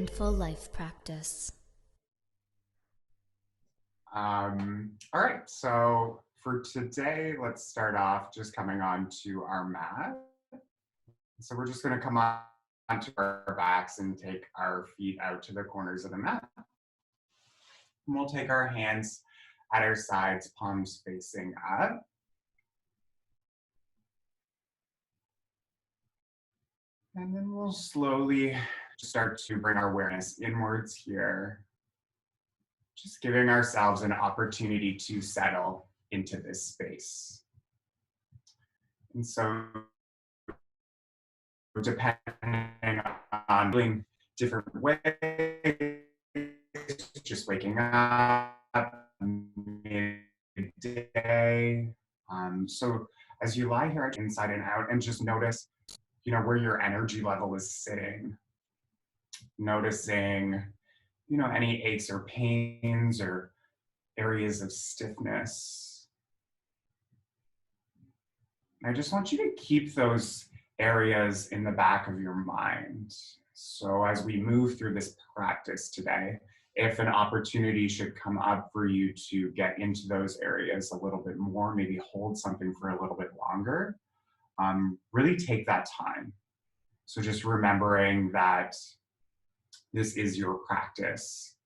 mindful life practice. All right, so for today, let's start off just coming onto our mat. So we're just going to come on onto our backs and take our feet out to the corners of the mat. And we'll take our hands at our sides, palms facing up. And then we'll slowly start to bring our awareness inwards here. Just giving ourselves an opportunity to settle into this space. And so depending on doing different ways, just waking up, midday. So as you lie here inside and out and just notice, where your energy level is sitting, noticing, any aches or pains or areas of stiffness. I just want you to keep those areas in the back of your mind. So as we move through this practice today, if an opportunity should come up for you to get into those areas a little bit more, maybe hold something for a little bit longer, really take that time. So just remembering that this is your practice.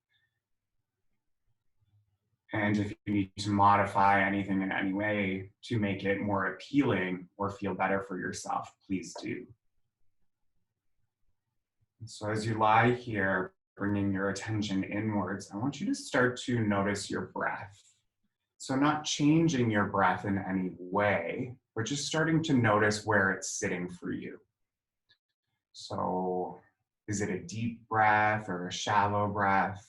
And if you need to modify anything in any way to make it more appealing or feel better for yourself, please do. So as you lie here, bringing your attention inwards, I want you to start to notice your breath. So not changing your breath in any way, but just starting to notice where it's sitting for you. So is it a deep breath or a shallow breath?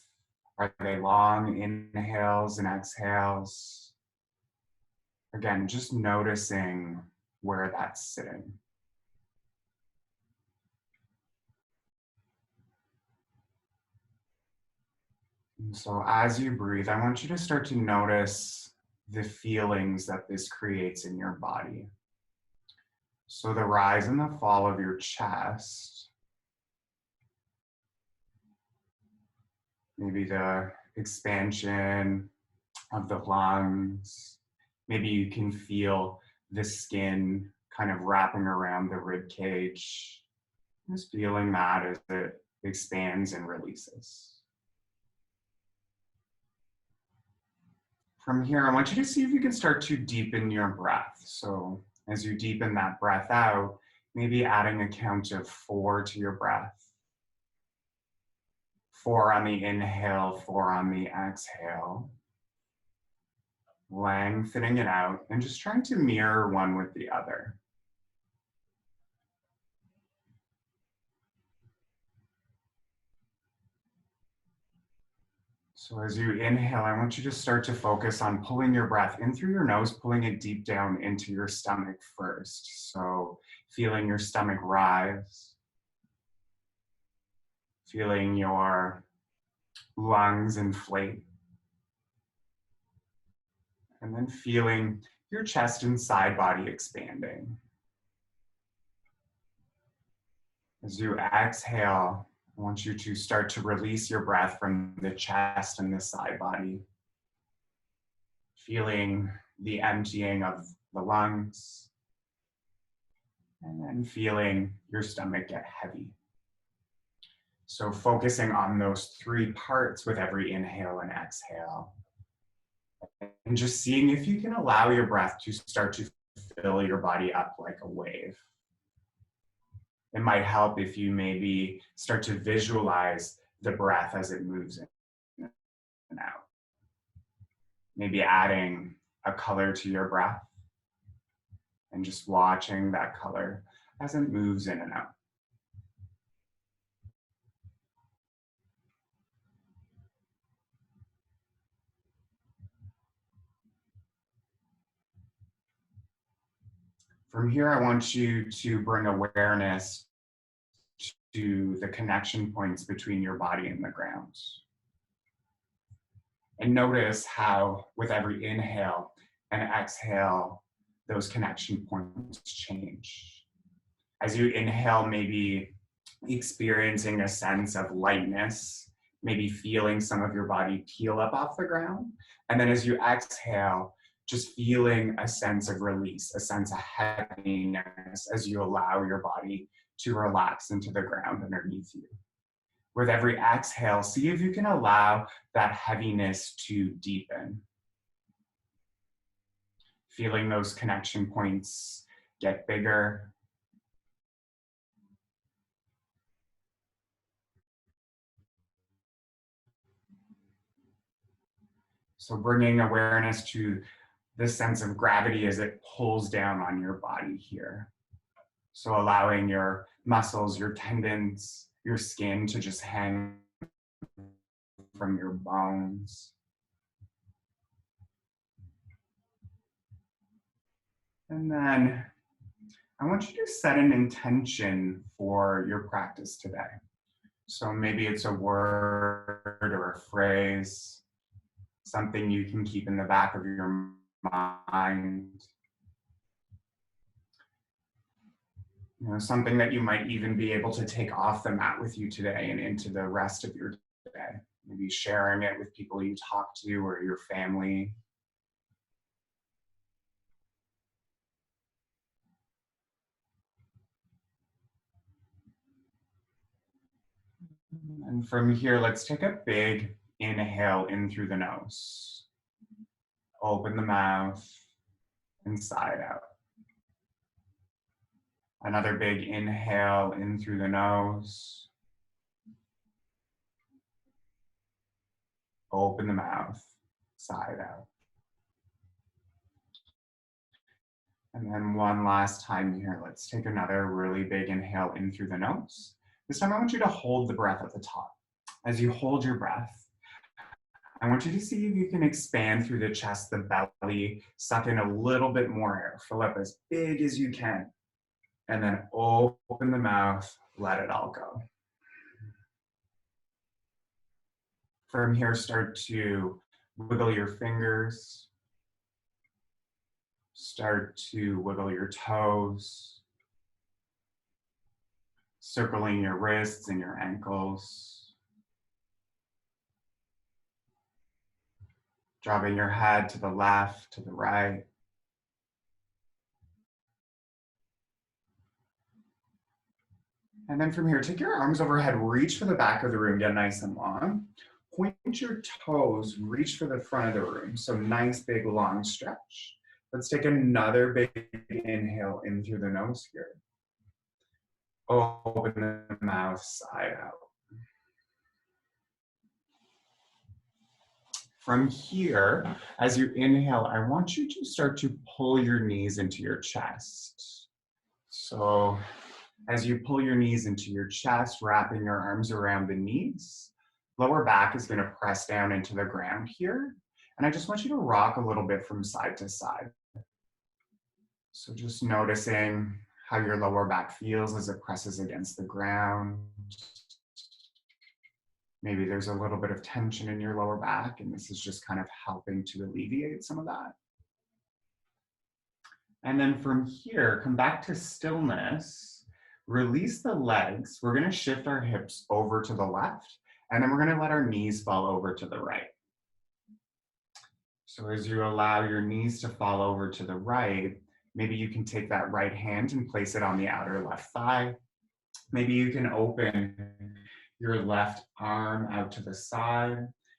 Are they long inhales and exhales? Again, just noticing where that's sitting. And so as you breathe, I want you to start to notice the feelings that this creates in your body. So the rise and the fall of your chest, maybe the expansion of the lungs, maybe you can feel the skin kind of wrapping around the rib cage, just feeling that as it expands and releases. From here, I want you to see if you can start to deepen your breath. So as you deepen that breath out, maybe adding a count of 4 to your breath. 4 on the inhale, 4 on the exhale. Lengthening it out and just trying to mirror one with the other. So as you inhale, I want you to start to focus on pulling your breath in through your nose, pulling it deep down into your stomach first. So feeling your stomach rise, feeling your lungs inflate, and then feeling your chest and side body expanding. As you exhale, I want you to start to release your breath from the chest and the side body, feeling the emptying of the lungs, and then feeling your stomach get heavy. So focusing on those 3 parts with every inhale and exhale. And just seeing if you can allow your breath to start to fill your body up like a wave. It might help if you maybe start to visualize the breath as it moves in and out. Maybe adding a color to your breath and just watching that color as it moves in and out. From here, I want you to bring awareness to the connection points between your body and the ground. And notice how with every inhale and exhale, those connection points change. As you inhale, maybe experiencing a sense of lightness, maybe feeling some of your body peel up off the ground. And then as you exhale, just feeling a sense of release, a sense of heaviness as you allow your body to relax into the ground underneath you. With every exhale, see if you can allow that heaviness to deepen. Feeling those connection points get bigger. So bringing awareness to this sense of gravity as it pulls down on your body here. So allowing your muscles, your tendons, your skin to just hang from your bones. And then I want you to set an intention for your practice today. So maybe it's a word or a phrase, something you can keep in the back of your mind. You know, something that you might even be able to take off the mat with you today and into the rest of your day. Maybe sharing it with people you talk to or your family. And from here, let's take a big inhale in through the nose. Open the mouth and sigh out. Another big inhale in through the nose. Open the mouth, sigh out. And then one last time here, let's take another really big inhale in through the nose. This time I want you to hold the breath at the top. As you hold your breath, I want you to see if you can expand through the chest, the belly, suck in a little bit more air, fill up as big as you can, and then open the mouth, let it all go. From here, start to wiggle your fingers, start to wiggle your toes, circling your wrists and your ankles, dropping your head to the left, to the right. And then from here, take your arms overhead, reach for the back of the room, get nice and long. Point your toes, reach for the front of the room. So nice, big, long stretch. Let's take another big inhale in through the nose here. Open the mouth, side out. From here, as you inhale, I want you to start to pull your knees into your chest. So as you pull your knees into your chest, wrapping your arms around the knees, lower back is going to press down into the ground here. And I just want you to rock a little bit from side to side. So just noticing how your lower back feels as it presses against the ground. Maybe there's a little bit of tension in your lower back, and this is just kind of helping to alleviate some of that. And then from here, come back to stillness, release the legs. We're going to shift our hips over to the left, and then we're going to let our knees fall over to the right. So as you allow your knees to fall over to the right, maybe you can take that right hand and place it on the outer left thigh. Maybe you can open your left arm out to the side,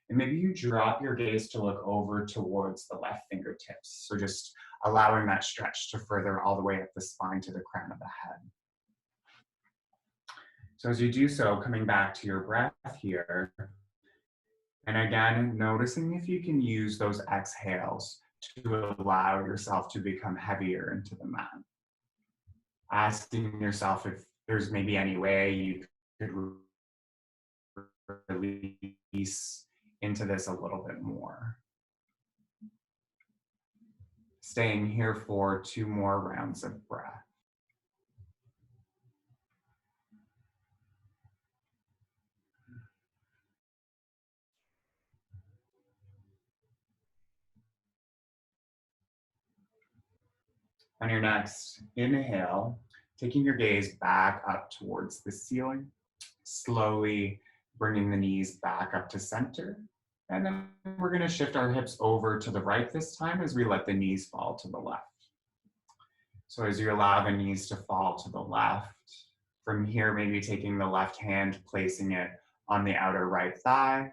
and maybe you drop your gaze to look over towards the left fingertips. So just allowing that stretch to further all the way up the spine to the crown of the head. So as you do so, coming back to your breath here, and again, noticing if you can use those exhales to allow yourself to become heavier into the mat. Asking yourself if there's maybe any way you could release into this a little bit more. Staying here for 2 more rounds of breath. On your next inhale, Taking your gaze back up towards the ceiling, slowly bringing the knees back up to center. And then we're going to shift our hips over to the right this time as we let the knees fall to the left. So as you allow the knees to fall to the left, from here, maybe taking the left hand, placing it on the outer right thigh,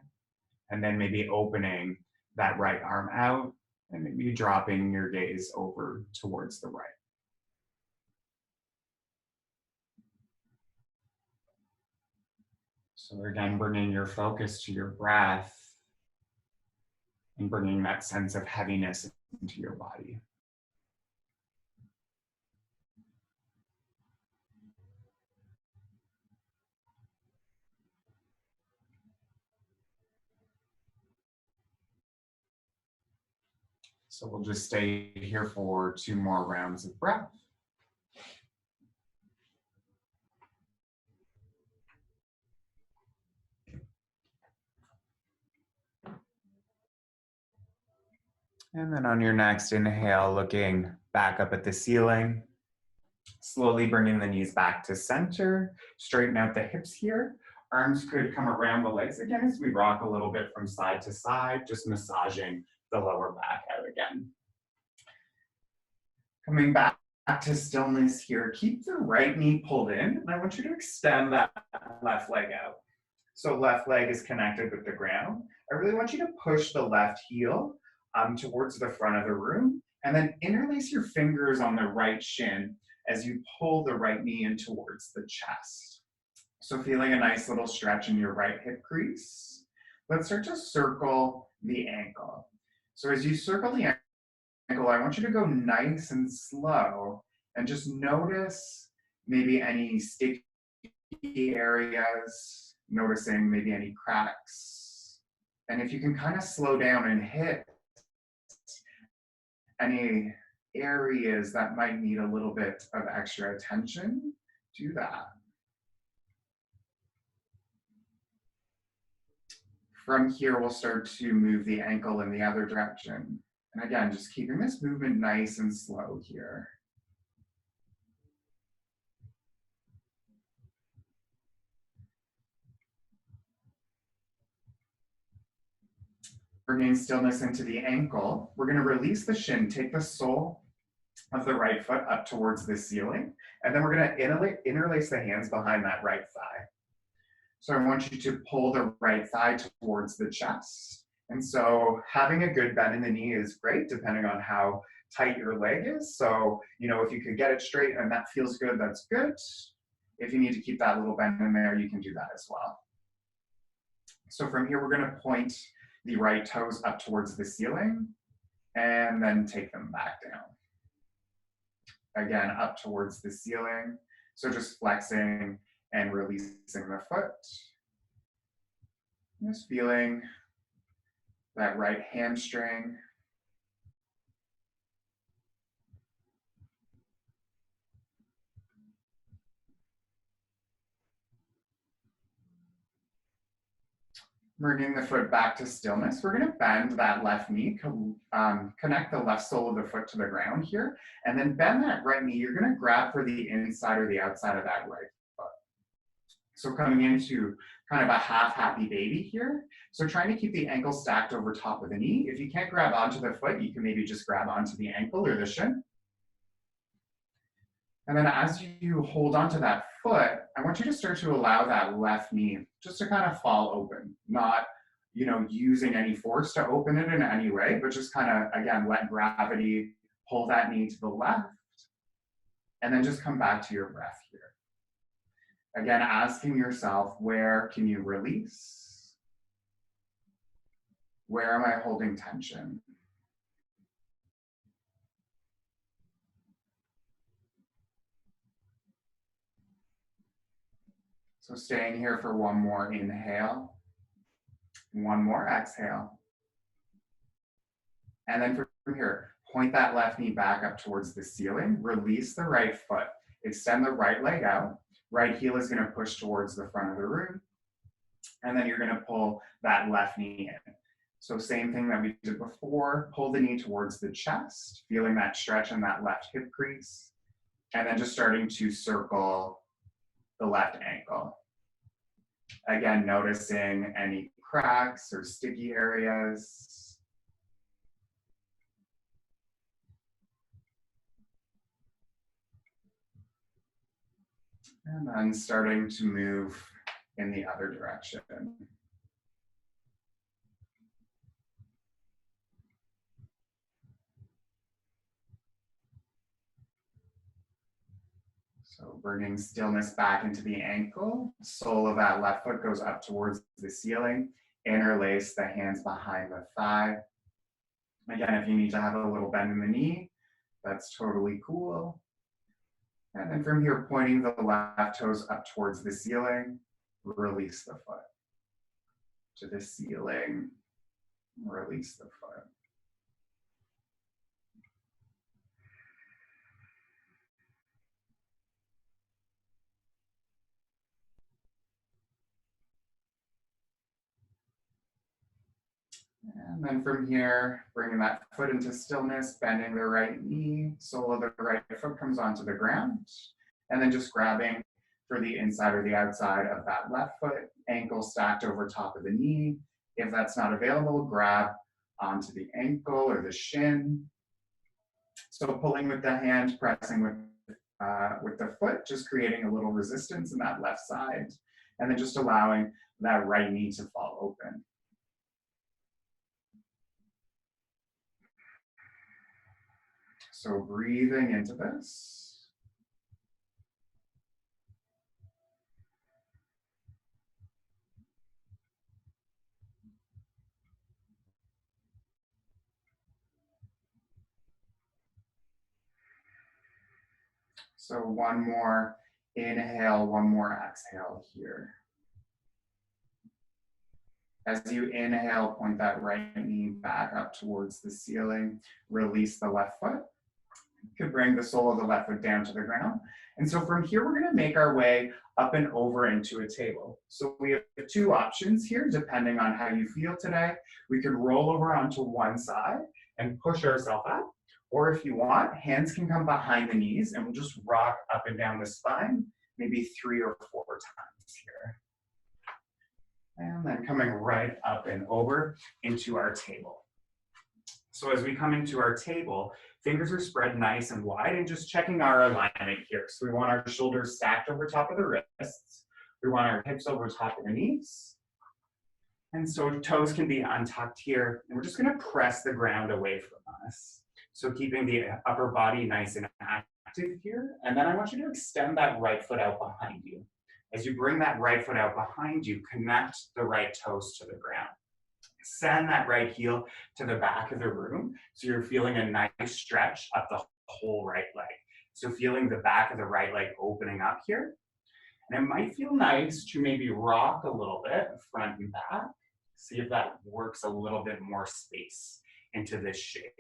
and then maybe opening that right arm out and maybe dropping your gaze over towards the right. So again, bringing your focus to your breath and bringing that sense of heaviness into your body. So we'll just stay here for 2 more rounds of breath. And then on your next inhale, looking back up at the ceiling, slowly bringing the knees back to center, straighten out the hips here. Arms could come around the legs again as we rock a little bit from side to side, just massaging the lower back out again. Coming back to stillness here, keep the right knee pulled in, and I want you to extend that left leg out. So left leg is connected with the ground. I really want you to push the left heel towards the front of the room, and then interlace your fingers on the right shin as you pull the right knee in towards the chest. So feeling a nice little stretch in your right hip crease. Let's start to circle the ankle. So as you circle the ankle, I want you to go nice and slow and just notice maybe any sticky areas, noticing maybe any cracks. And if you can kind of slow down and hit any areas that might need a little bit of extra attention, do that. From here, we'll start to move the ankle in the other direction. And again, just keeping this movement nice and slow here. Bringing stillness into the ankle, we're going to release the shin, take the sole of the right foot up towards the ceiling, and then we're going to interlace the hands behind that right thigh. So I want you to pull the right thigh towards the chest. And so having a good bend in the knee is great, depending on how tight your leg is. So, if you could get it straight and that feels good, that's good. If you need to keep that little bend in there, you can do that as well. So from here, we're going to point the right toes up towards the ceiling and then take them back down. Again, up towards the ceiling. So just flexing and releasing the foot. Just feeling that right hamstring. Bringing the foot back to stillness. We're going to bend that left knee, connect the left sole of the foot to the ground here, and then bend that right knee. You're going to grab for the inside or the outside of that right foot. So coming into kind of a half happy baby here. So trying to keep the ankle stacked over top of the knee. If you can't grab onto the foot, you can maybe just grab onto the ankle or the shin. And then as you hold onto that foot, I want you to start to allow that left knee just to kind of fall open, not, using any force to open it in any way, but just kind of, again, let gravity pull that knee to the left, and then just come back to your breath here. Again, asking yourself, where can you release? Where am I holding tension? So staying here for one more inhale, one more exhale. And then from here, point that left knee back up towards the ceiling, release the right foot, extend the right leg out, right heel is gonna push towards the front of the room, and then you're gonna pull that left knee in. So same thing that we did before, pull the knee towards the chest, feeling that stretch in that left hip crease, And then just starting to circle the left ankle. Again, noticing any cracks or sticky areas. And then starting to move in the other direction. So bringing stillness back into the ankle. Sole of that left foot goes up towards the ceiling. Interlace the hands behind the thigh. Again, if you need to have a little bend in the knee, that's totally cool. And then from here, pointing the left toes up towards the ceiling, release the foot. To the ceiling, release the foot. And then from here, bringing that foot into stillness, bending the right knee, sole of the right foot comes onto the ground, and then just grabbing for the inside or the outside of that left foot, ankle stacked over top of the knee. If that's not available, grab onto the ankle or the shin. So pulling with the hand, pressing with the foot, just creating a little resistance in that left side, and then just allowing that right knee to fall open. So breathing into this. So one more inhale, one more exhale here. As you inhale, point that right knee back up towards the ceiling. Release the left foot. You could bring the sole of the left foot down to the ground. And so from here, we're gonna make our way up and over into a table. So we have two options here, depending on how you feel today. We could roll over onto one side and push ourselves up. Or if you want, hands can come behind the knees and we'll just rock up and down the spine, maybe 3 or 4 times here. And then coming right up and over into our table. So as we come into our table, fingers are spread nice and wide and just checking our alignment here. So we want our shoulders stacked over top of the wrists. We want our hips over top of the knees. And so toes can be untucked here. And we're just gonna press the ground away from us. So keeping the upper body nice and active here. And then I want you to extend that right foot out behind you. As you bring that right foot out behind you, connect the right toes to the ground. Send that right heel to the back of the room. So you're feeling a nice stretch up the whole right leg. So feeling the back of the right leg opening up here. And it might feel nice to maybe rock a little bit front and back. See if that works a little bit more space into this shape.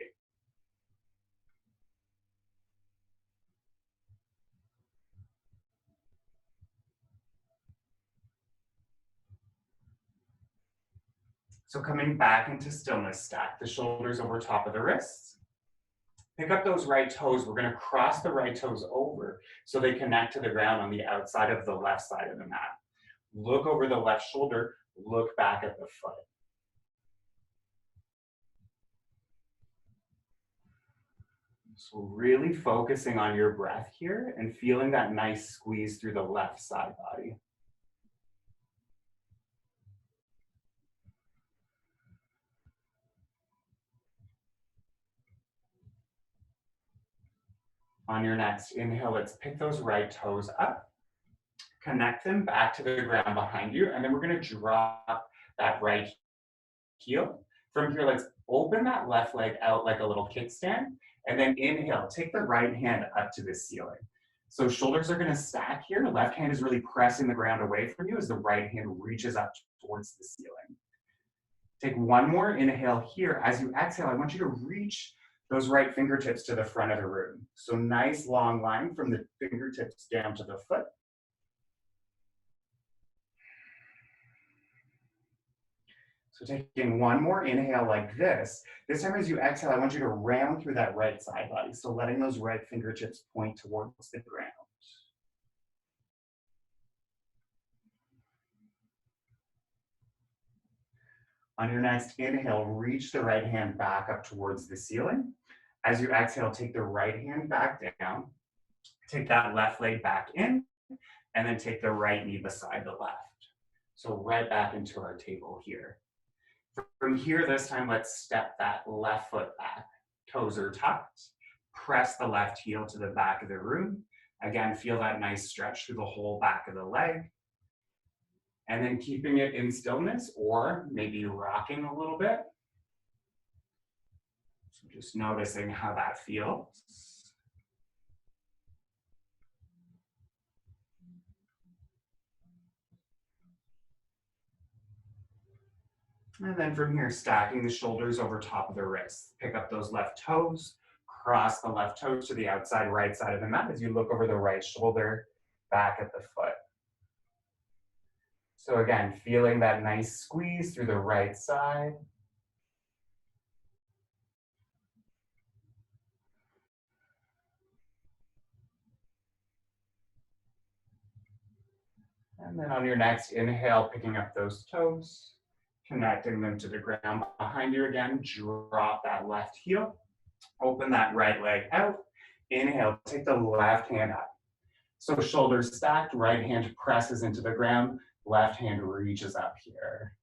So coming back into stillness, stack the shoulders over top of the wrists. Pick up those right toes. We're gonna cross the right toes over so they connect to the ground on the outside of the left side of the mat. Look over the left shoulder, look back at the foot. So really focusing on your breath here and feeling that nice squeeze through the left side body. On your next inhale, let's pick those right toes up, connect them back to the ground behind you, and then we're gonna drop that right heel. From here, let's open that left leg out like a little kickstand, and then inhale, take the right hand up to the ceiling. So shoulders are gonna stack here. The left hand is really pressing the ground away from you as the right hand reaches up towards the ceiling. Take one more inhale here. As you exhale, I want you to reach those right fingertips to the front of the room. So nice long line from the fingertips down to the foot. So taking one more inhale like this. This time as you exhale, I want you to round through that right side body. So letting those right fingertips point towards the ground. On your next inhale, reach the right hand back up towards the ceiling. As you exhale, take the right hand back down. Take that left leg back in, and then take the right knee beside the left. So right back into our table here. From here, this time, let's step that left foot back. Toes are tucked. Press the left heel to the back of the room. Again, feel that nice stretch through the whole back of the leg. And then keeping it in stillness or maybe rocking a little bit. So just noticing how that feels. And then from here, stacking the shoulders over top of the wrists. Pick up those left toes, cross the left toes to the outside right side of the mat as you look over the right shoulder, back at the foot. So again, feeling that nice squeeze through the right side. And then on your next inhale, picking up those toes, connecting them to the ground behind you again. Drop that left heel. Open that right leg out. Inhale, take the left hand up. So shoulders stacked, right hand presses into the ground, left hand reaches up here.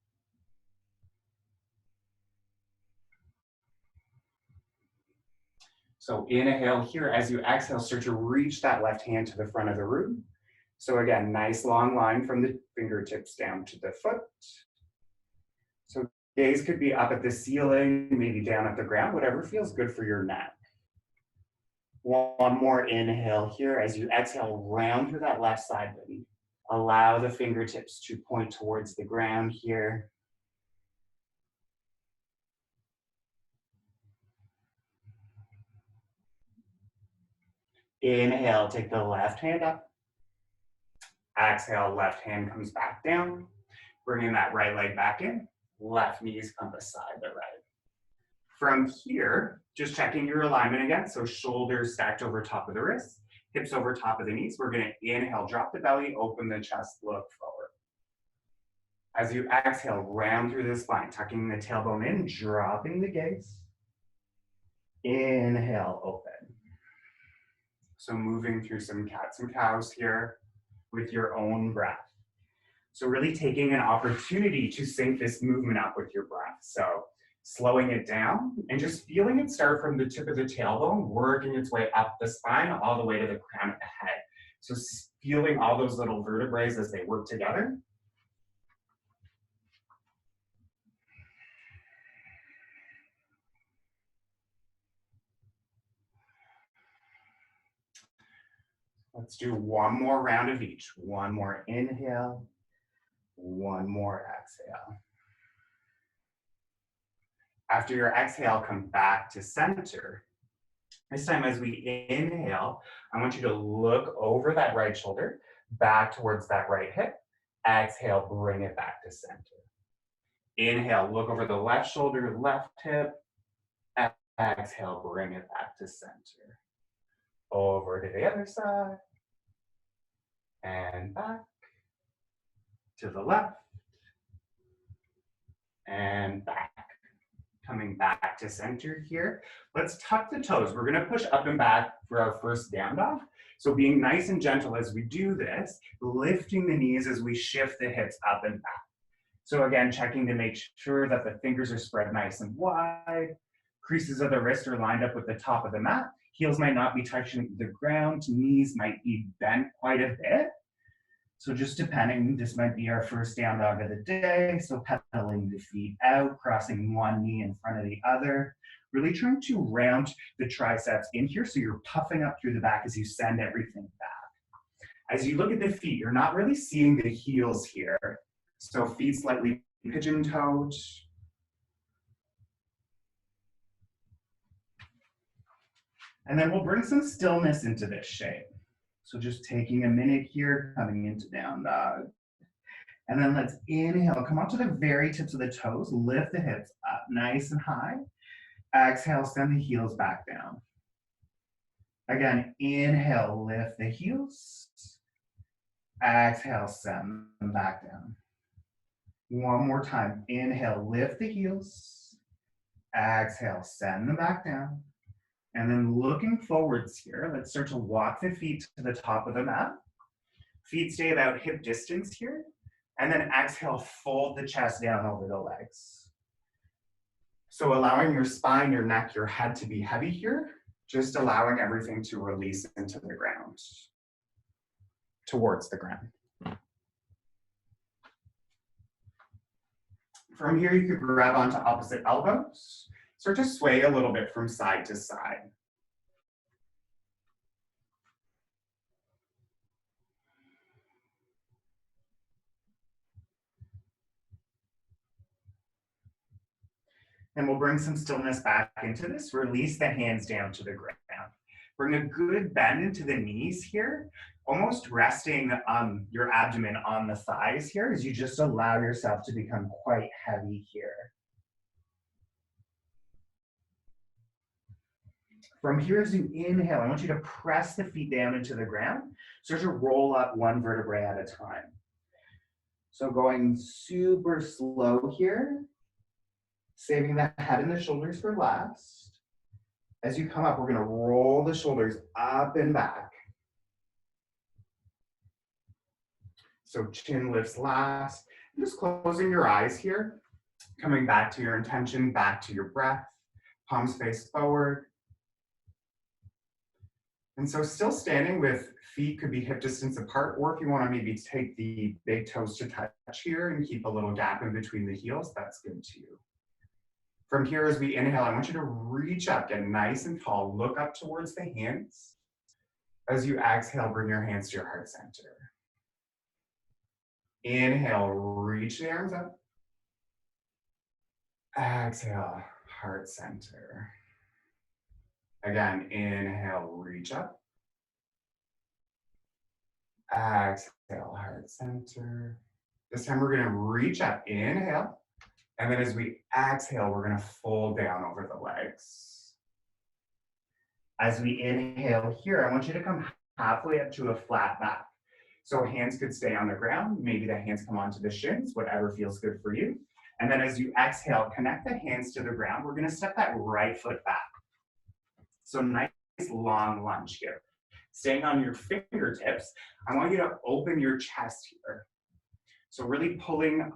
So inhale here. As you exhale, start to reach that left hand to the front of the room. So again, nice long line from the fingertips down to the foot. So gaze could be up at the ceiling, maybe down at the ground, whatever feels good for your neck. One more inhale here. As you exhale, round through that left side body. Allow the fingertips to point towards the ground here. Inhale, take the left hand up. Exhale, left hand comes back down. Bringing that right leg back in. Left knees come beside the right. From here, just checking your alignment again. So shoulders stacked over top of the wrists, hips over top of the knees. We're gonna inhale, drop the belly, open the chest, look forward. As you exhale, round through the spine, tucking the tailbone in, dropping the gaze. Inhale, open. So moving through some cats and cows here with your own breath. So really taking an opportunity to sync this movement up with your breath. So slowing it down and just feeling it start from the tip of the tailbone, working its way up the spine, all the way to the crown of the head. So feeling all those little vertebrae as they work together. Let's do one more round of each. One more inhale, one more exhale. After your exhale, come back to center. This time as we inhale, I want you to look over that right shoulder, back towards that right hip. Exhale, bring it back to center. Inhale, look over the left shoulder, left hip. Exhale, bring it back to center. Over to the other side. And back. To the left. And back. Coming back to center here. Let's tuck the toes. We're gonna push up and back for our first down dog. So being nice and gentle as we do this, lifting the knees as we shift the hips up and back. So again, checking to make sure that the fingers are spread nice and wide. Creases of the wrist are lined up with the top of the mat. Heels might not be touching the ground. Knees might be bent quite a bit. So just depending, this might be our first down dog of the day. So pedaling the feet out, crossing one knee in front of the other. Really trying to round the triceps in here so you're puffing up through the back as you send everything back. As you look at the feet, you're not really seeing the heels here. So feet slightly pigeon-toed. And then we'll bring some stillness into this shape. So just taking a minute here, coming into down dog. And then let's inhale, come up to the very tips of the toes, lift the hips up nice and high. Exhale, send the heels back down. Again, inhale, lift the heels. Exhale, send them back down. One more time, inhale, lift the heels. Exhale, send them back down. And then looking forwards here, let's start to walk the feet to the top of the mat. Feet stay about hip distance here. And then exhale, fold the chest down over the legs. So allowing your spine, your neck, your head to be heavy here, just allowing everything to release into the ground, towards the ground. From here, you could grab onto opposite elbows. Start to sway a little bit from side to side. And we'll bring some stillness back into this. Release the hands down to the ground. Bring a good bend into the knees here, almost resting your abdomen on the thighs here as you just allow yourself to become quite heavy here. From here, as you inhale, I want you to press the feet down into the ground. Start to roll up one vertebrae at a time. So going super slow here, saving the head and the shoulders for last. As you come up, we're gonna roll the shoulders up and back. So chin lifts last. Just closing your eyes here, coming back to your intention, back to your breath, palms face forward. And so still standing with feet could be hip distance apart, or if you wanna maybe take the big toes to touch here and keep a little gap in between the heels, that's good too. From here, as we inhale, I want you to reach up, get nice and tall, look up towards the hands. As you exhale, bring your hands to your heart center. Inhale, reach the arms up. Exhale, heart center. Again, inhale, reach up. Exhale, heart center. This time we're gonna reach up, inhale. And then as we exhale, we're gonna fold down over the legs. As we inhale here, I want you to come halfway up to a flat back. So hands could stay on the ground. Maybe the hands come onto the shins, whatever feels good for you. And then as you exhale, connect the hands to the ground. We're gonna step that right foot back. So nice long lunge here. Staying on your fingertips, I want you to open your chest here. So really pulling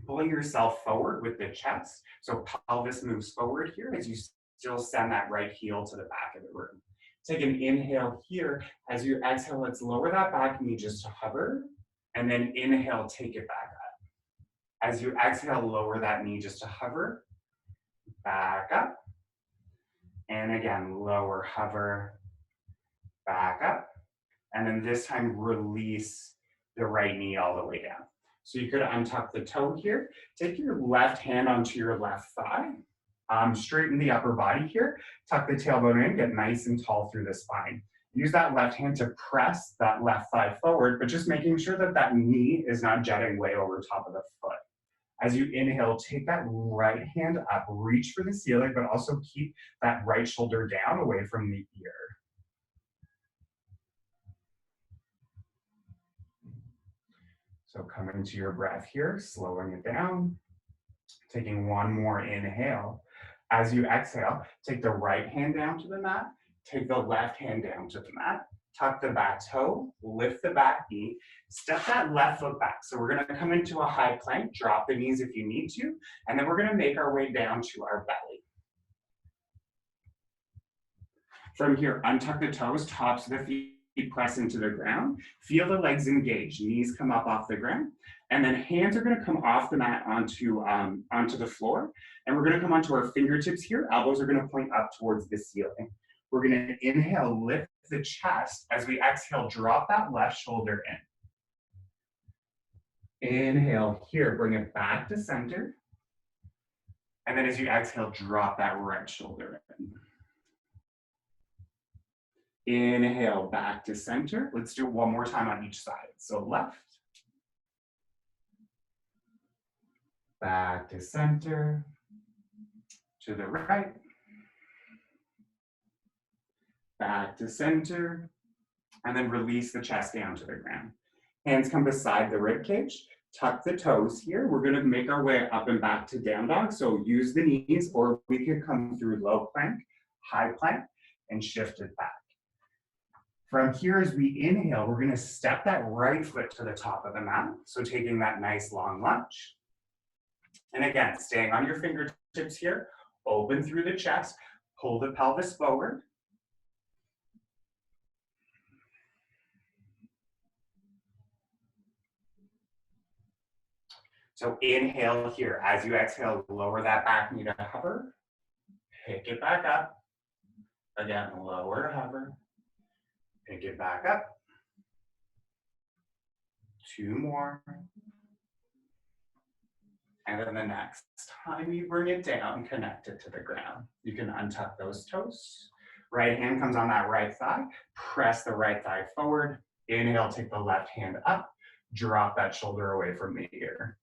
yourself forward with the chest. So pelvis moves forward here as you still send that right heel to the back of the room. Take an inhale here. As you exhale, let's lower that back knee just to hover. And then inhale, take it back up. As you exhale, lower that knee just to hover. Back up. And again, lower, hover, back up. And then this time, release the right knee all the way down. So you could untuck the toe here. Take your left hand onto your left thigh. Straighten the upper body here. Tuck the tailbone in, get nice and tall through the spine. Use that left hand to press that left thigh forward, but just making sure that that knee is not jutting way over top of the foot. As you inhale, take that right hand up, reach for the ceiling, but also keep that right shoulder down away from the ear. So coming to your breath here, slowing it down, taking one more inhale. As you exhale, take the right hand down to the mat, take the left hand down to the mat, tuck the back toe, lift the back knee, step that left foot back. So we're gonna come into a high plank, drop the knees if you need to, and then we're gonna make our way down to our belly. From here, untuck the toes, tops of the feet press into the ground. Feel the legs engage, knees come up off the ground, and then hands are gonna come off the mat onto the floor, and we're gonna come onto our fingertips here. Elbows are gonna point up towards the ceiling. We're gonna inhale, lift the chest. As we exhale, drop that left shoulder in. Inhale here, bring it back to center. And then as you exhale, drop that right shoulder in. Inhale, back to center. Let's do it one more time on each side. So left, Back to center, to the right, back to center, and then release the chest down to the ground. Hands come beside the rib cage, tuck the toes here. We're gonna make our way up and back to down dog, so use the knees, or we could come through low plank, high plank, and shift it back. From here, as we inhale, we're gonna step that right foot to the top of the mat, so taking that nice long lunge. And again, staying on your fingertips here, open through the chest, pull the pelvis forward. So inhale here. As you exhale, lower that back knee to hover. Pick it back up. Again, lower to hover. Pick it back up. 2 more. And then the next time you bring it down, connect it to the ground. You can untuck those toes. Right hand comes on that right thigh. Press the right thigh forward. Inhale, take the left hand up. Drop that shoulder away from the ear.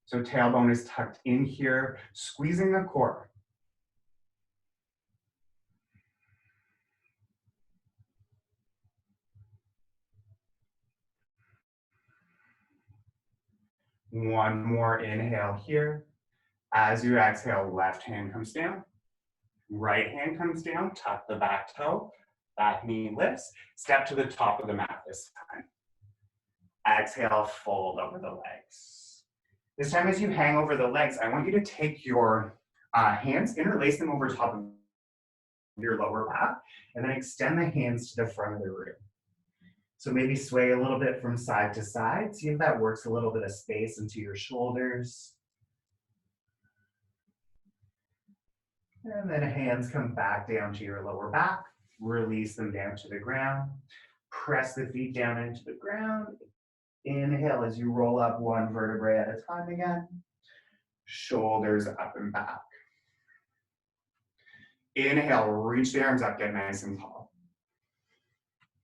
So tailbone is tucked in here, squeezing the core. One more inhale here. As you exhale, left hand comes down. Right hand comes down, tuck the back toe. Back knee lifts. Step to the top of the mat this time. Exhale, fold over the legs. This time as you hang over the legs, I want you to take your hands, interlace them over top of your lower back, and then extend the hands to the front of the room. So maybe sway a little bit from side to side. See if that works a little bit of space into your shoulders. And then hands come back down to your lower back. Release them down to the ground. Press the feet down into the ground. Inhale as you roll up one vertebrae at a time again. Shoulders up and back. Inhale, reach the arms up, get nice and tall.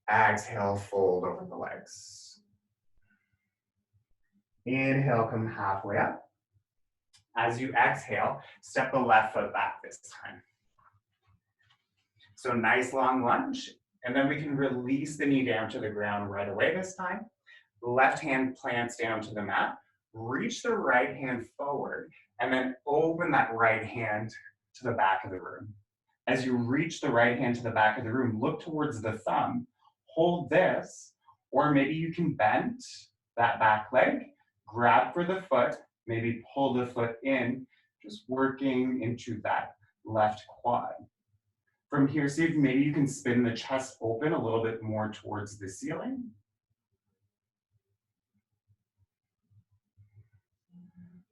Exhale, fold over the legs. Inhale, come halfway up. As you exhale, step the left foot back this time. So nice long lunge, and then we can release the knee down to the ground right away this time. Left hand plants down to the mat. Reach the right hand forward, and then open that right hand to the back of the room. As you reach the right hand to the back of the room, look towards the thumb. Hold this, or maybe you can bend that back leg, grab for the foot, maybe pull the foot in, just working into that left quad. From here, see if maybe you can spin the chest open a little bit more towards the ceiling.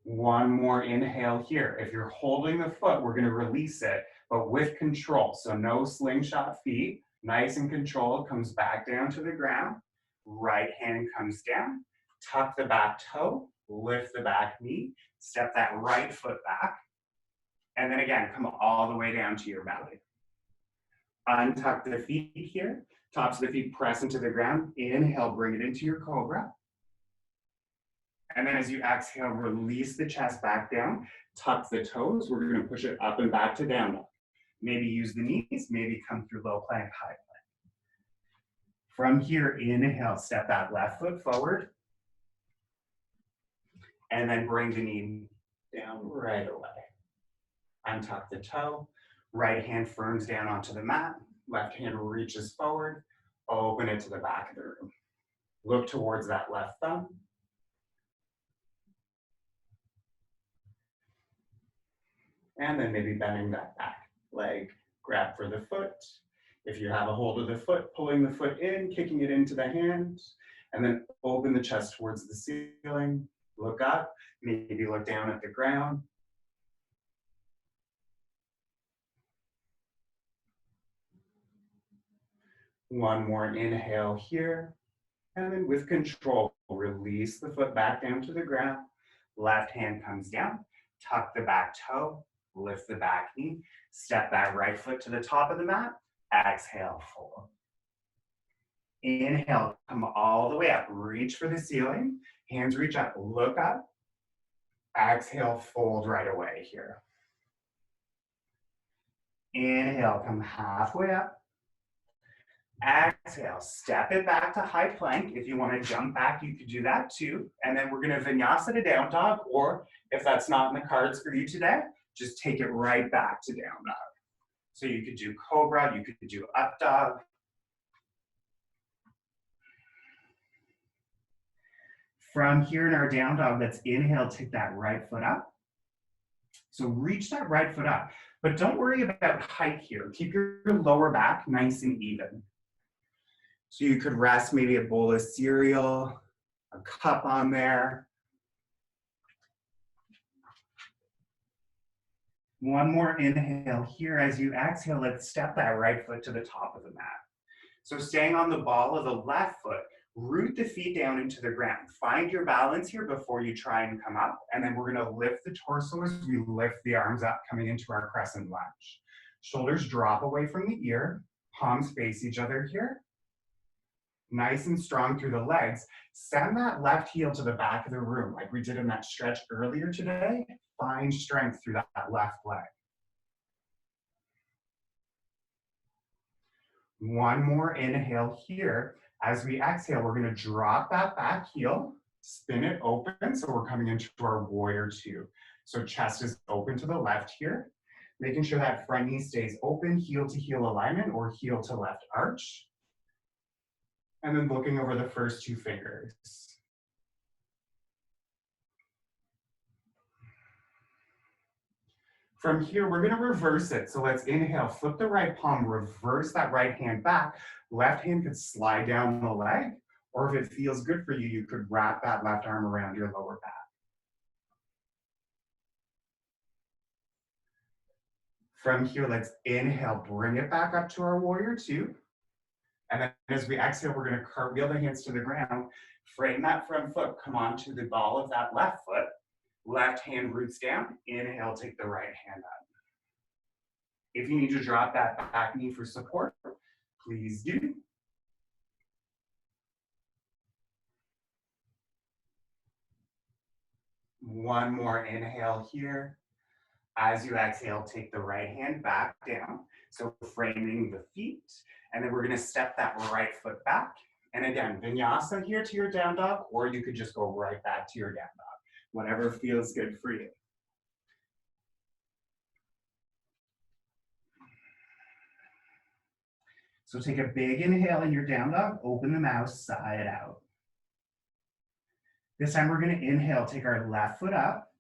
One more inhale here. If you're holding the foot, we're going to release it, but with control. So no slingshot feet, nice and controlled, comes back down to the ground. Right hand comes down, tuck the back toe, lift the back knee, step that right foot back, and then again, come all the way down to your belly. Untuck the feet here, tops of the feet press into the ground. Inhale, bring it into your cobra. And then as you exhale, release the chest back down, tuck the toes. We're going to push it up and back to down dog. Maybe use the knees, maybe come through low plank, high plank. From here, inhale, step that left foot forward. And then bring the knee down right away. Untuck the toe. Right hand firms down onto the mat. Left hand reaches forward. Open it to the back of the room. Look towards that left thumb. And then maybe bending that back leg. Grab for the foot. If you have a hold of the foot, pulling the foot in, kicking it into the hand. And then open the chest towards the ceiling. Look up. Maybe look down at the ground. One more inhale here, and then with control, release the foot back down to the ground. Left hand comes down, tuck the back toe, lift the back knee, step that right foot to the top of the mat, exhale, fold. Inhale, come all the way up, reach for the ceiling, hands reach up, look up. Exhale, fold right away here. Inhale, come halfway up. Exhale, step it back to high plank. If you want to jump back, you could do that too. And then we're going to vinyasa to down dog, or if that's not in the cards for you today, just take it right back to down dog. So you could do cobra, you could do up dog. From here in our down dog, let's inhale, take that right foot up. So reach that right foot up, but don't worry about height here. Keep your lower back nice and even. So you could rest maybe a bowl of cereal, a cup on there. One more inhale here. As you exhale, let's step that right foot to the top of the mat. So staying on the ball of the left foot, root the feet down into the ground. Find your balance here before you try and come up. And then we're gonna lift the torso as we lift the arms up, coming into our crescent lunge. Shoulders drop away from the ear, palms face each other here. Nice and strong through the legs. Send that left heel to the back of the room like we did in that stretch earlier today. Find strength through that left leg. One more inhale here. As we exhale, we're going to drop that back heel, spin it open. So we're coming into our warrior two. So chest is open to the left here. Making sure that front knee stays open, heel to heel alignment or heel to left arch. And then looking over the first two fingers. From here, we're gonna reverse it. So let's inhale, flip the right palm, reverse that right hand back. Left hand could slide down the leg, or if it feels good for you, you could wrap that left arm around your lower back. From here, let's inhale, bring it back up to our warrior two. And then as we exhale, we're gonna cartwheel the hands to the ground, frame that front foot, come onto the ball of that left foot, left hand roots down, inhale, take the right hand up. If you need to drop that back knee for support, please do. One more inhale here. As you exhale, take the right hand back down. So framing the feet, and then we're gonna step that right foot back. And again, vinyasa here to your down dog, or you could just go right back to your down dog, whatever feels good for you. So take a big inhale in your down dog, open the mouth, sigh it out. This time we're gonna inhale, take our left foot up,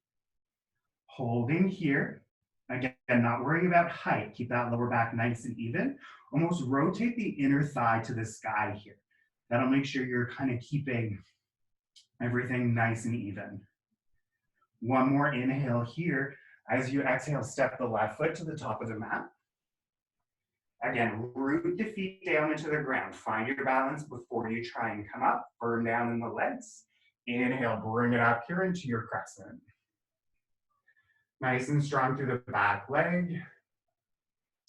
holding here. Again, not worrying about height. Keep that lower back nice and even. Almost rotate the inner thigh to the sky here. That'll make sure you're kind of keeping everything nice and even. One more inhale here. As you exhale, step the left foot to the top of the mat. Again, root the feet down into the ground. Find your balance before you try and come up. Firm down in the legs. Inhale, bring it up here into your crescent. Nice and strong through the back leg.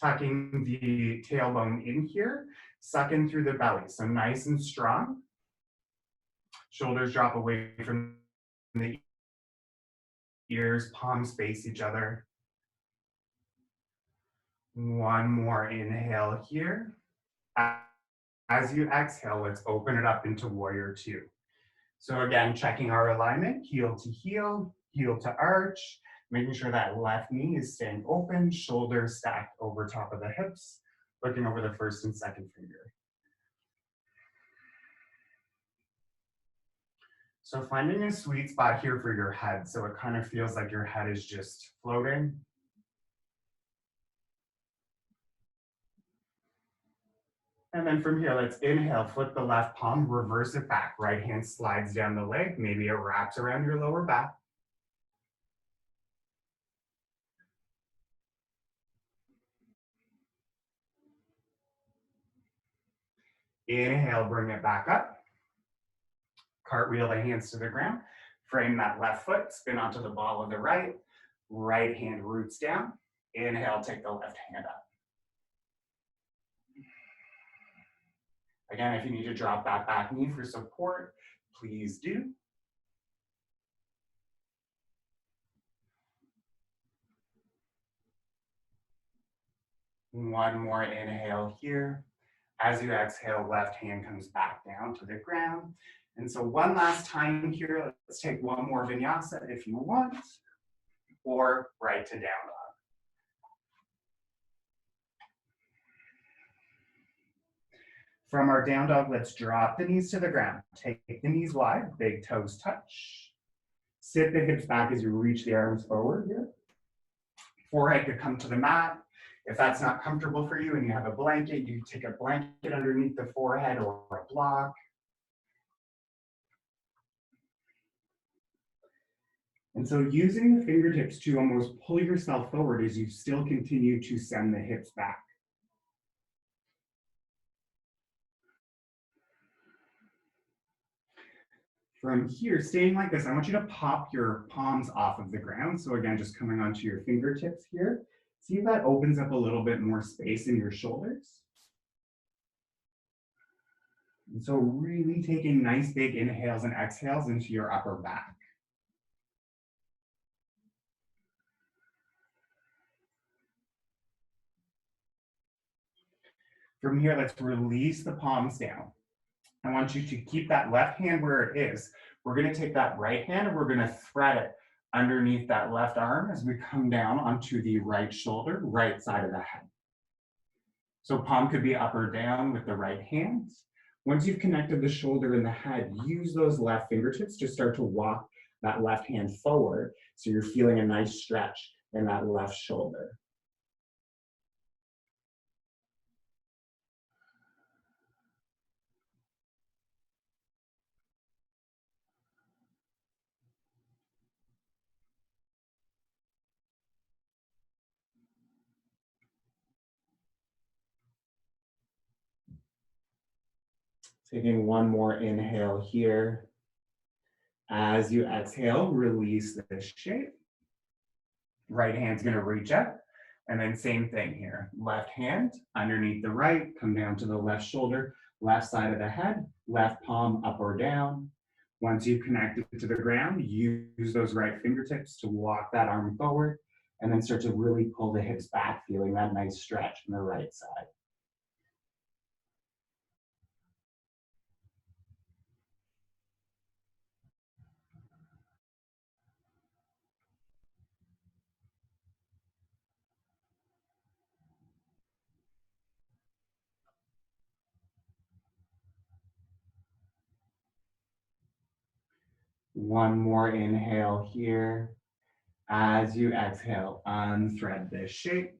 Tucking the tailbone in here. Suck in through the belly. So nice and strong. Shoulders drop away from the ears. Palms face each other. One more inhale here. As you exhale, let's open it up into warrior two. So again, checking our alignment, heel to heel, heel to arch, making sure that left knee is staying open, shoulders stacked over top of the hips, looking over the first and second finger. So finding a sweet spot here for your head, so it kind of feels like your head is just floating. And then from here, let's inhale, flip the left palm, reverse it back. Right hand slides down the leg, maybe it wraps around your lower back. Inhale, bring it back up. Cartwheel the hands to the ground. Frame that left foot, spin onto the ball of the right. Right hand roots down. Inhale, take the left hand up. Again, if you need to drop that back knee for support, please do. One more inhale here. As you exhale, left hand comes back down to the ground. And so one last time here, let's take one more vinyasa if you want, or right to down dog. From our down dog, let's drop the knees to the ground. Take the knees wide, big toes touch. Sit the hips back as you reach the arms forward here. Forehead could come to the mat. If that's not comfortable for you and you have a blanket, you take a blanket underneath the forehead or a block. And so using the fingertips to almost pull yourself forward as you still continue to send the hips back. From here, staying like this, I want you to pop your palms off of the ground. So again, just coming onto your fingertips here. See if that opens up a little bit more space in your shoulders. And so really taking nice big inhales and exhales into your upper back. From here, let's release the palms down. I want you to keep that left hand where it is. We're going to take that right hand and we're going to thread it underneath that left arm as we come down onto the right shoulder, right side of the head. So palm could be up or down with the right hand. Once you've connected the shoulder and the head, use those left fingertips to start to walk that left hand forward so you're feeling a nice stretch in that left shoulder. Taking one more inhale here. As you exhale, release this shape. Right hand's gonna reach up. And then same thing here. Left hand underneath the right, come down to the left shoulder, left side of the head, left palm up or down. Once you've connected to the ground, use those right fingertips to walk that arm forward and then start to really pull the hips back, feeling that nice stretch on the right side. One more inhale here. As you exhale, unthread this shape.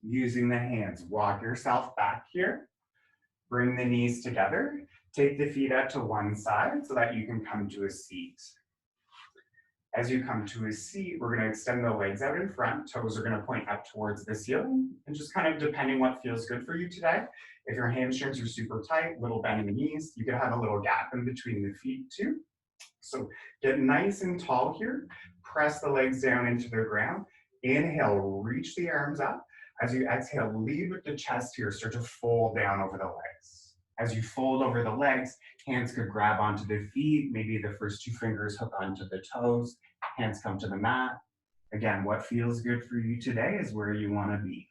Using the hands, walk yourself back here. Bring the knees together. Take the feet up to one side so that you can come to a seat. As you come to a seat, we're going to extend the legs out in front. Toes are going to point up towards the ceiling. And just kind of depending what feels good for you today. If your hamstrings are super tight, little bend in the knees, you can have a little gap in between the feet too. So get nice and tall here. Press the legs down into the ground. Inhale, reach the arms up. As you exhale, lead with the chest here. Start to fold down over the legs. As you fold over the legs, hands could grab onto the feet. Maybe the first two fingers hook onto the toes. Hands come to the mat. Again, what feels good for you today is where you want to be.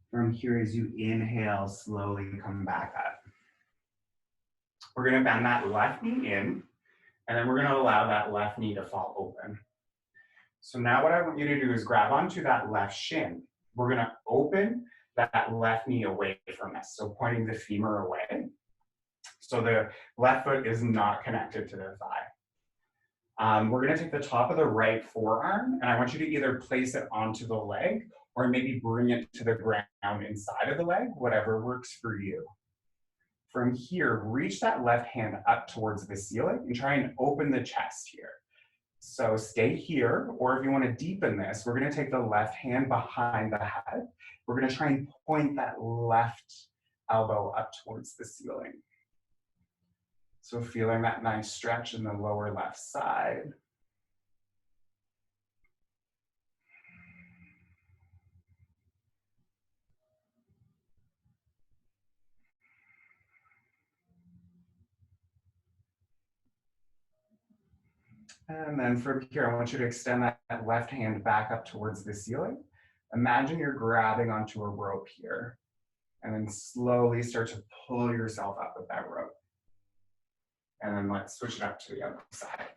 From here, as you inhale, slowly come back up. We're going to bend that left knee in, and then we're going to allow that left knee to fall open. So now what I want you to do is grab onto that left shin. We're going to open that left knee away from us, so pointing the femur away. So the left foot is not connected to the thigh. We're going to take the top of the right forearm, and I want you to either place it onto the leg or maybe bring it to the ground inside of the leg, whatever works for you. From here, reach that left hand up towards the ceiling and try and open the chest here. So stay here, or if you want to deepen this, we're going to take the left hand behind the head. We're going to try and point that left elbow up towards the ceiling. So feeling that nice stretch in the lower left side. And then from here, I want you to extend that left hand back up towards the ceiling. Imagine you're grabbing onto a rope here, and then slowly start to pull yourself up with that rope. And then let's switch it up to the other side.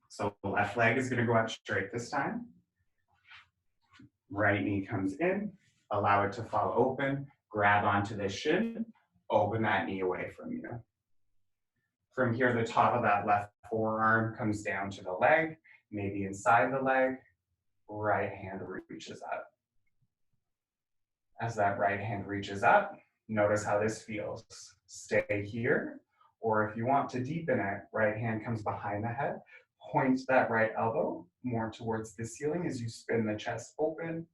So the left leg is gonna go out straight this time. Right knee comes in, allow it to fall open, grab onto the shin, open that knee away from you. From here, the top of that left forearm comes down to the leg, maybe inside the leg, right hand reaches up. As that right hand reaches up, notice how this feels. Stay here, or if you want to deepen it, right hand comes behind the head, point that right elbow more towards the ceiling as you spin the chest open.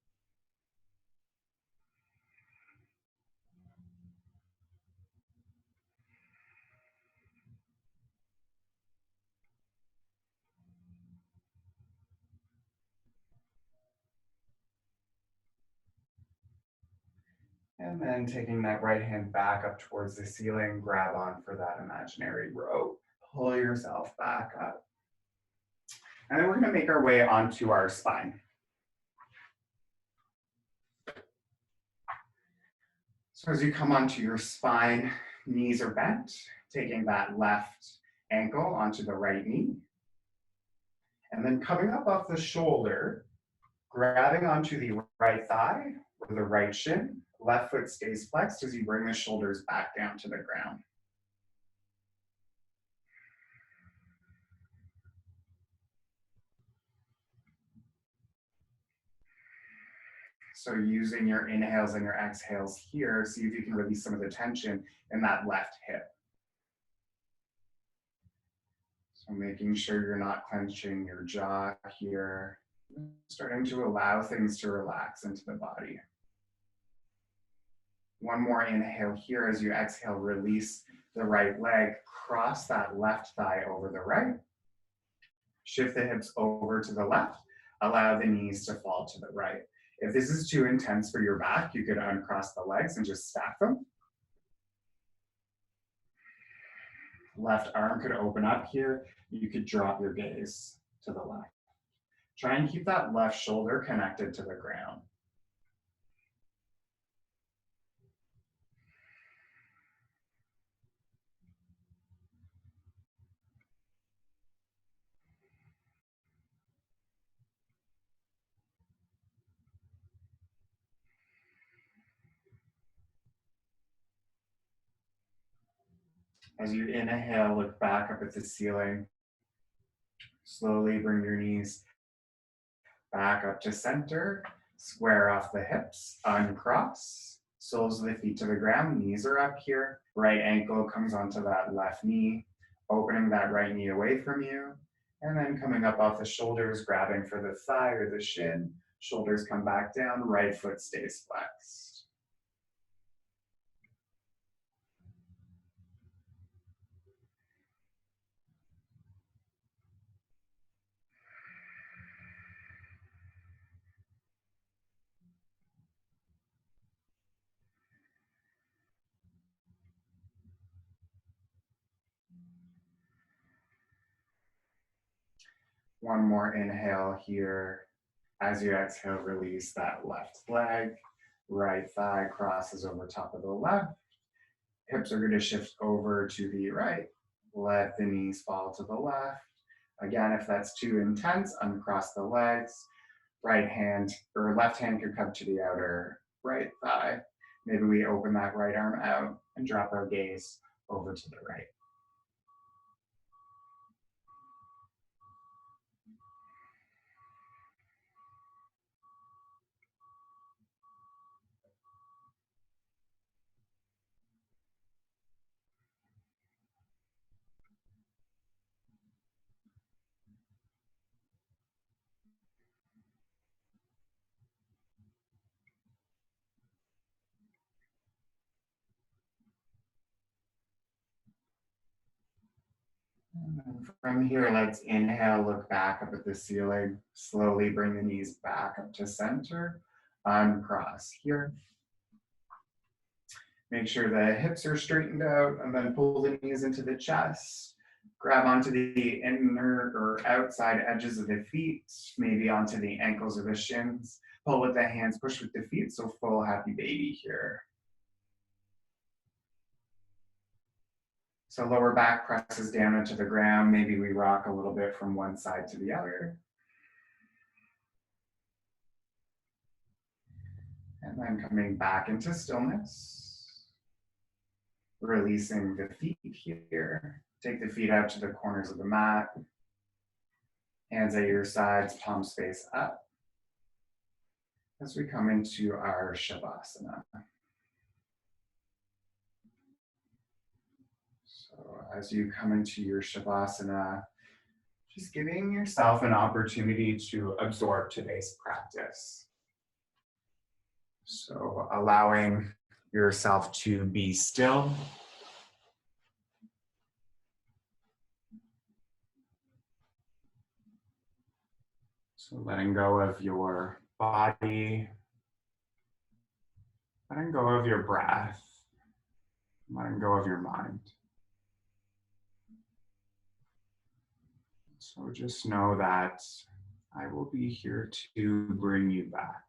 And then taking that right hand back up towards the ceiling, grab on for that imaginary rope. Pull yourself back up. And then we're gonna make our way onto our spine. So as you come onto your spine, knees are bent, taking that left ankle onto the right knee. And then coming up off the shoulder, grabbing onto the right thigh or the right shin, left foot stays flexed as you bring the shoulders back down to the ground. So using your inhales and your exhales here, see if you can release some of the tension in that left hip. So making sure you're not clenching your jaw here, starting to allow things to relax into the body. One more inhale here. As you exhale, release the right leg, cross that left thigh over the right. Shift the hips over to the left. Allow the knees to fall to the right. If this is too intense for your back, you could uncross the legs and just stack them. Left arm could open up here. You could drop your gaze to the left. Try and keep that left shoulder connected to the ground. As you inhale, look back up at the ceiling. Slowly bring your knees back up to center. Square off the hips, uncross. Soles of the feet to the ground, knees are up here. Right ankle comes onto that left knee, opening that right knee away from you. And then coming up off the shoulders, grabbing for the thigh or the shin. Shoulders come back down, right foot stays flexed. One more inhale here. As you exhale, release that left leg. Right thigh crosses over top of the left. Hips are going to shift over to the right. Let the knees fall to the left. Again, if that's too intense, uncross the legs. Right hand or left hand could come to the outer right thigh. Maybe we open that right arm out and drop our gaze over to the right. And then from here, let's inhale, look back up at the ceiling. Slowly bring the knees back up to center. Uncross here. Make sure the hips are straightened out and then pull the knees into the chest. Grab onto the inner or outside edges of the feet, maybe onto the ankles or the shins. Pull with the hands, push with the feet, so full happy baby here. So lower back presses down into the ground. Maybe we rock a little bit from one side to the other. And then coming back into stillness. Releasing the feet here. Take the feet out to the corners of the mat. Hands at your sides, palms face up. As we come into our Shavasana. So as you come into your Shavasana, just giving yourself an opportunity to absorb today's practice. So allowing yourself to be still. So letting go of your body, letting go of your breath, letting go of your mind. So just know that I will be here to bring you back.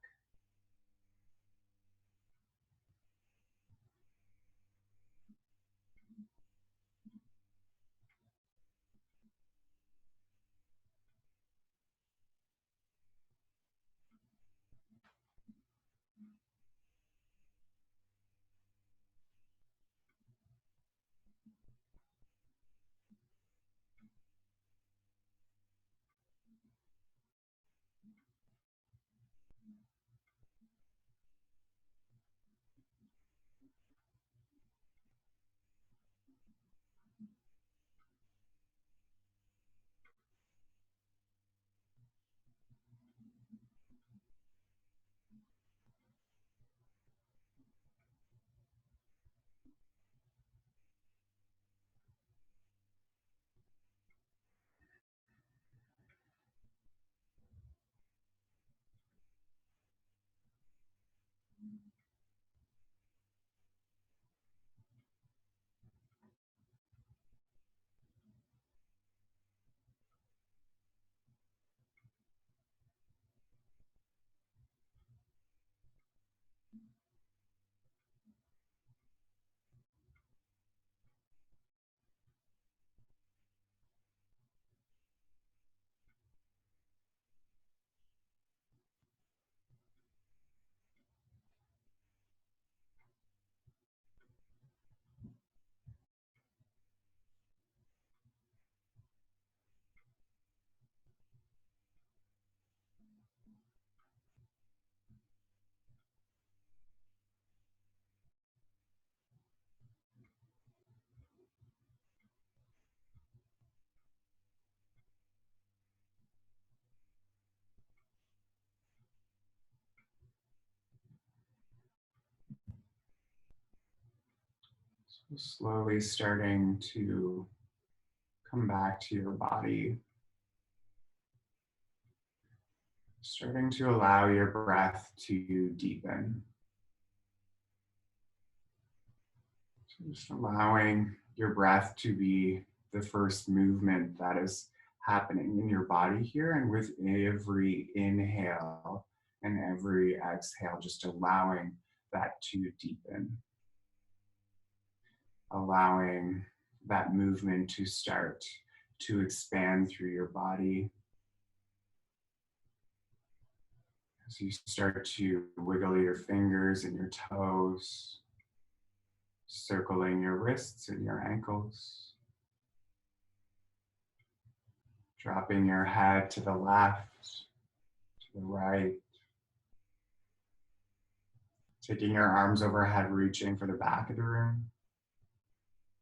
So slowly starting to come back to your body. Starting to allow your breath to deepen. So just allowing your breath to be the first movement that is happening in your body here. And with every inhale and every exhale, just allowing that to deepen. Allowing that movement to start to expand through your body. As you start to wiggle your fingers and your toes, circling your wrists and your ankles, dropping your head to the left, to the right, taking your arms overhead, reaching for the back of the room,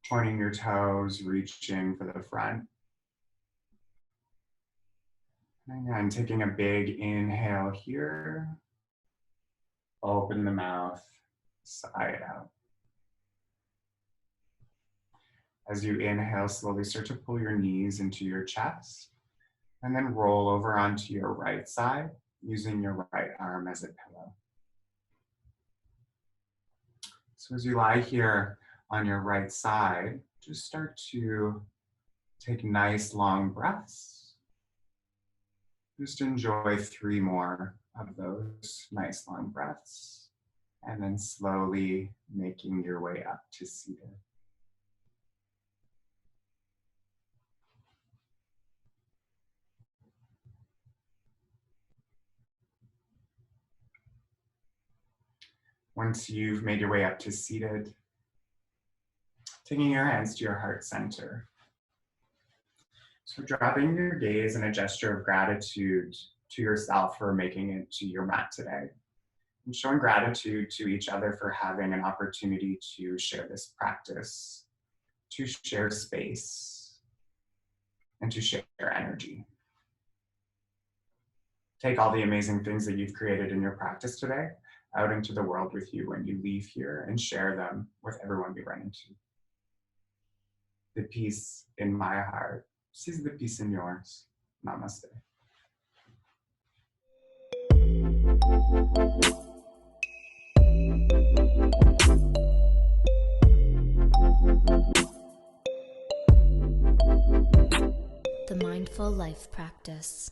pointing your toes, reaching for the front. And taking a big inhale here, open the mouth, sigh it out. As you inhale, slowly start to pull your knees into your chest and then roll over onto your right side using your right arm as a pillow. So as you lie here on your right side, just start to take nice long breaths. Just enjoy 3 more of those nice long breaths, and then slowly making your way up to seated. Once you've made your way up to seated, taking your hands to your heart center. So dropping your gaze in a gesture of gratitude to yourself for making it to your mat today. And showing gratitude to each other for having an opportunity to share this practice, to share space, and to share energy. Take all the amazing things that you've created in your practice today out into the world with you when you leave here, and share them with everyone you run into. The peace in my heart sees the peace in yours. Namaste. The Mindful Life Practice.